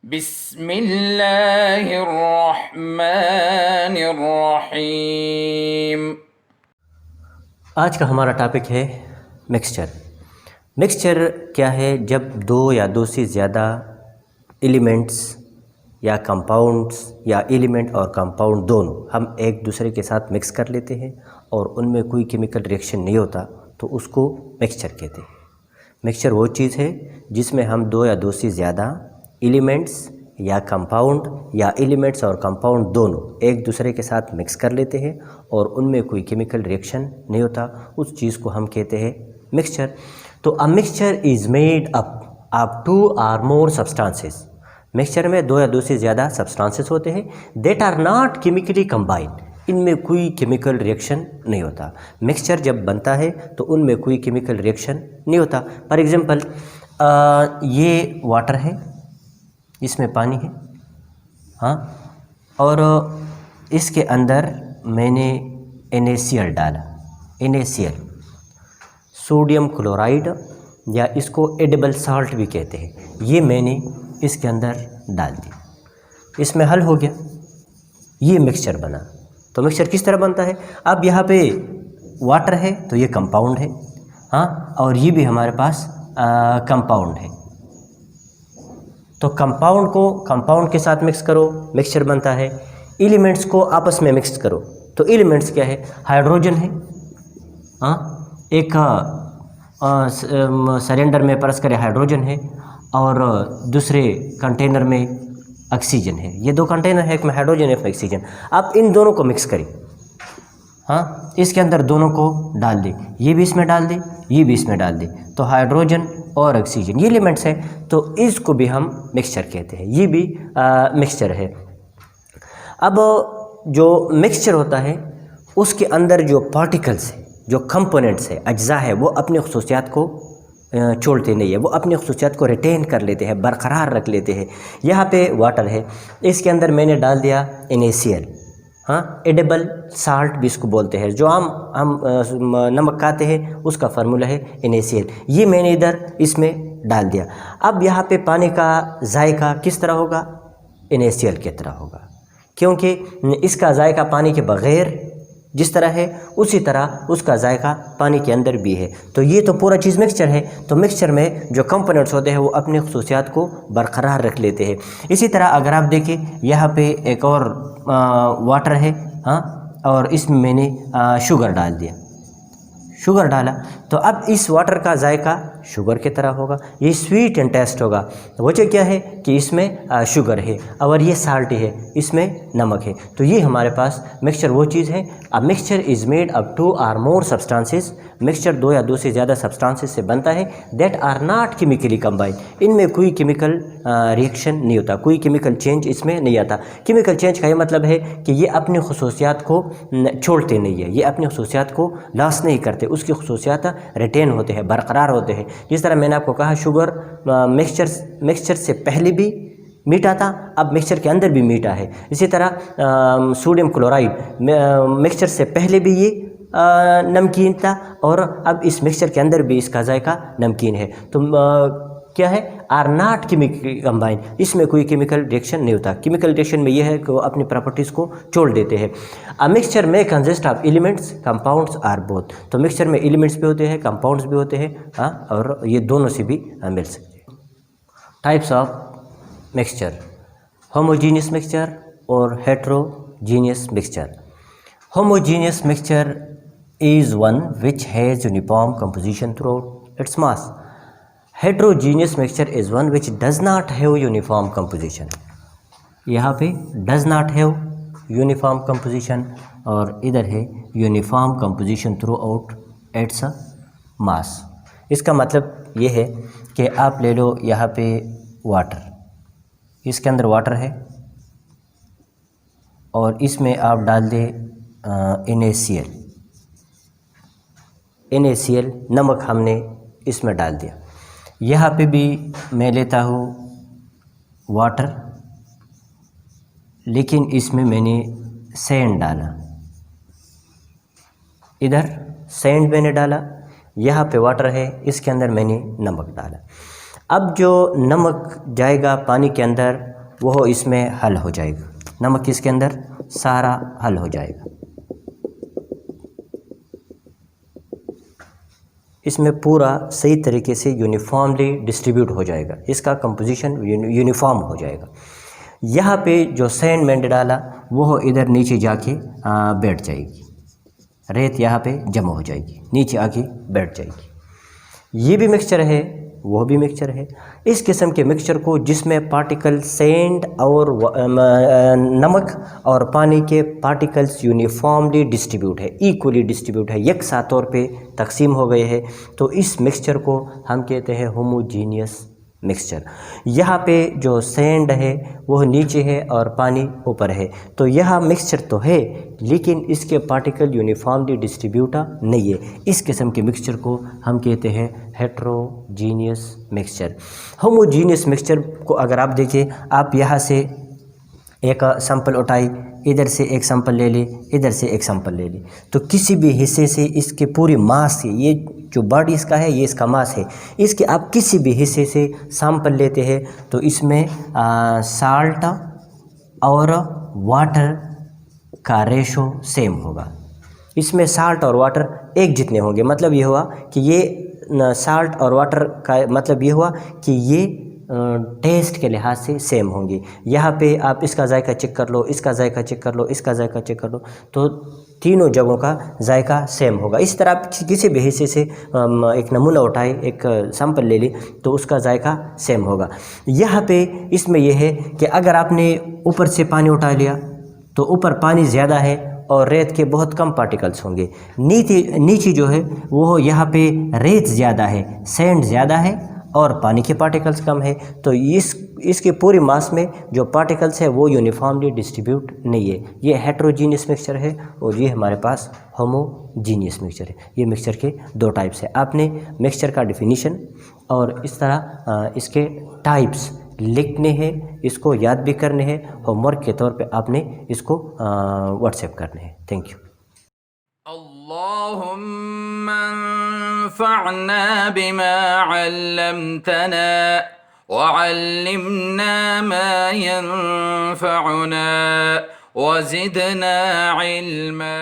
बिस्मिल्लाहिर्रहमानिर्रहीम। आज का हमारा टॉपिक है मिक्सचर। मिक्सचर क्या है? जब दो या दो से ज़्यादा एलिमेंट्स या कंपाउंड्स या एलिमेंट और कंपाउंड दोनों हम एक दूसरे के साथ मिक्स कर लेते हैं और उनमें कोई केमिकल रिएक्शन नहीं होता तो उसको मिक्सचर कहते हैं। मिक्सचर वो चीज़ है जिसमें हम दो या दो से ज़्यादा एलिमेंट्स या कंपाउंड या एलिमेंट्स और कंपाउंड दोनों एक दूसरे के साथ मिक्स कर लेते हैं और उनमें कोई केमिकल रिएक्शन नहीं होता, उस चीज़ को हम कहते हैं मिक्सचर। तो a mixture is made up two or more substances. Mixture में दो या दो से ज़्यादा सब्सटेंसेस होते हैं that are not chemically combined. इनमें कोई केमिकल रिएक्शन नहीं होता। मिक्सचर जब बनता है तो उनमें कोई केमिकल रिएक्शन नहीं होता। फॉर एग्जांपल ये वाटर है, इसमें पानी है, हाँ, और इसके अंदर मैंने NaCl डाला। NaCl सोडियम क्लोराइड या इसको एडिबल साल्ट भी कहते हैं, ये मैंने इसके अंदर डाल दिया, इसमें हल हो गया, ये मिक्सचर बना। तो मिक्सचर किस तरह बनता है? अब यहाँ पे वाटर है तो ये कंपाउंड है, हाँ, और ये भी हमारे पास कंपाउंड है। तो कंपाउंड को कंपाउंड के साथ मिक्स करो, मिक्सचर बनता है। एलिमेंट्स को आपस में मिक्स करो तो एलिमेंट्स क्या है? हाइड्रोजन है, हाँ, एक सिलेंडर में परस करें हाइड्रोजन है और दूसरे कंटेनर में ऑक्सीजन है। ये दो कंटेनर है, एक में हाइड्रोजन एक में ऑक्सीजन। आप इन दोनों को मिक्स करें, हाँ, इसके अंदर दोनों को डाल दें, ये भी इसमें डाल दें, ये भी इसमें डाल दें, तो हाइड्रोजन और ऑक्सीजन ये एलिमेंट्स हैं, तो इसको भी हम मिक्सचर कहते हैं। ये भी मिक्सचर है। अब जो मिक्सचर होता है उसके अंदर जो पार्टिकल्स है, जो कंपोनेंट्स है, अज्जा है, वो अपनी खुसूसियात को छोड़ते नहीं है, वो अपनी खुसूसियात को रिटेन कर लेते हैं, बरकरार रख लेते हैं। यहाँ पे वाटर है, इसके अंदर मैंने डाल दिया NaCl, हाँ, एडिबल साल्ट भी इसको बोलते हैं, जो हम नमक खाते हैं उसका फार्मूला है NaCl। ये मैंने इधर इसमें डाल दिया। अब यहाँ पे पानी का जायका किस तरह होगा? NaCl की तरह होगा, क्योंकि इसका जायका पानी के बग़ैर जिस तरह है उसी तरह उसका जायका पानी के अंदर भी है। तो ये तो पूरा चीज़ मिक्सचर है। तो मिक्सचर में जो कंपोनेंट्स होते हैं वो अपनी खुसूसियात को बरकरार रख लेते हैं। इसी तरह अगर आप देखें यहाँ पे एक और वाटर है, हाँ, और इसमें मैंने शुगर डाल दिया, शुगर डाला, तो अब इस वाटर का जायका शुगर की तरह होगा, ये स्वीट एंड टेस्ट होगा। वजह क्या है कि इसमें शुगर है और ये साल्टी है, इसमें नमक है। तो ये हमारे पास मिक्सचर वो चीज़ है। A mixture is made up two or more substances. Mixture दो या दो से ज़्यादा सब्सटेंसेस से बनता है that are not chemically combined. इनमें कोई केमिकल रिएक्शन नहीं होता, कोई केमिकल चेंज इसमें नहीं आता। केमिकल चेंज का ये मतलब है कि ये अपनी खुसूसियात को छोड़ते नहीं है, ये अपनी खुसूसियात को लॉस नहीं करते, उसकी खुसूसियात रिटेन होते हैं, बरकरार होते हैं। जिस तरह मैंने आपको कहा शुगर मिक्सचर से पहले भी मीठा था, अब मिक्सचर के अंदर भी मीठा है। इसी तरह सोडियम क्लोराइड मिक्सचर से पहले भी ये नमकीन था और अब इस मिक्सचर के अंदर भी इसका जायका नमकीन है। तो क्या है? Are not chemically combined. इसमें कोई केमिकल रिएक्शन नहीं होता। केमिकल रिएक्शन में यह है कि वो अपनी प्रॉपर्टीज़ को छोड़ देते हैं। A mixture may consist of elements compounds or both. तो मिक्सचर में एलिमेंट्स भी होते हैं, कंपाउंड्स भी होते हैं, हाँ, और ये दोनों से भी मिल सकते हैं। Types of mixture: homogeneous mixture और heterogeneous mixture. Homogeneous mixture is one which has uniform composition throughout its mass. Heterogeneous mixture is one which does not have uniform composition. यहाँ पे does not have uniform composition और इधर है uniform composition throughout its mass. इसका मतलब ये है कि आप ले लो यहाँ पे वाटर, इसके अंदर वाटर है और इसमें आप डाल दे NaCl। NaCl नमक हमने इसमें डाल दिया। यहाँ पे भी मैं लेता हूँ वाटर, लेकिन इसमें मैंने सैंड डाला, इधर सैंड मैंने डाला, यहाँ पे वाटर है, इसके अंदर मैंने नमक डाला। अब जो नमक जाएगा पानी के अंदर वो इसमें हल हो जाएगा, नमक इसके अंदर सारा हल हो जाएगा। इसमें पूरा सही तरीके से यूनिफॉर्मली डिस्ट्रीब्यूट हो जाएगा, इसका कंपोजिशन यूनिफॉर्म हो जाएगा। यहाँ पे जो सैंड मैंने डाला वो इधर नीचे जाके बैठ जाएगी, रेत यहाँ पे जमा हो जाएगी, नीचे आके बैठ जाएगी। ये भी मिक्सचर है, वो भी मिक्सचर है। इस किस्म के मिक्सचर को जिसमें पार्टिकल सैंड और नमक और पानी के पार्टिकल्स यूनिफॉर्मली डिस्ट्रीब्यूट है, इक्वली डिस्ट्रीब्यूट है, यकसा तौर पे तकसीम हो गए हैं, तो इस मिक्सचर को हम कहते हैं होमोजीनियस मिक्सचर। यहाँ पे जो सैंड है वो नीचे है और पानी ऊपर है, तो यह मिक्सचर तो है लेकिन इसके पार्टिकल यूनिफॉर्मली डिस्ट्रीब्यूटा नहीं है। इस किस्म के मिक्सचर को हम कहते हैं हेट्रोजीनियस मिक्सचर। होमोजीनियस मिक्सचर को अगर आप देखिए, आप यहाँ से एक सैंपल उठाई, इधर से एक सैंपल ले ली, इधर से एक सैंपल ले ली, तो किसी भी हिस्से से इसके पूरी मास से, ये जो बॉडी इसका है ये इसका मास है, इसके आप किसी भी हिस्से से सैंपल लेते हैं तो इसमें साल्ट और वाटर का रेशो सेम होगा। इसमें साल्ट और वाटर एक जितने होंगे, मतलब ये हुआ कि ये साल्ट और वाटर का मतलब ये हुआ कि ये टेस्ट के लिहाज से सेम होंगे। यहाँ पे आप इसका जायका चेक कर लो, इसका जायका चेक कर लो, इसका जायका चेक कर लो, तो तीनों जगहों का जायका सेम होगा। इस तरह आप किसी भी हिस्से से एक नमूना उठाए, एक सैंपल ले ली, तो उसका जायका सेम होगा। यहाँ पे इसमें यह है कि अगर आपने ऊपर से पानी उठा लिया तो ऊपर पानी ज़्यादा है और रेत के बहुत कम पार्टिकल्स होंगे, नीचे जो है वो यहाँ पे रेत ज़्यादा है, सैंड ज़्यादा है और पानी के पार्टिकल्स कम है, तो इसके पूरी मास में जो पार्टिकल्स है वो यूनिफॉर्मली डिस्ट्रीब्यूट नहीं है। ये हेट्रोजीनियस मिक्सचर है और ये हमारे पास होमोजीनियस मिक्सचर है। ये मिक्सचर के दो टाइप्स है। आपने मिक्सचर का डिफिनीशन और इस तरह इसके टाइप्स लिखने हैं, इसको याद भी करने हैं, होमवर्क के तौर पे आपने इसको व्हाट्सएप करने हैं। Thank you. अल्लाहुम्मा अंफअना बिमा अल्लमतना वअल्लिमना मा यंफअना वज़िदना इल्मा।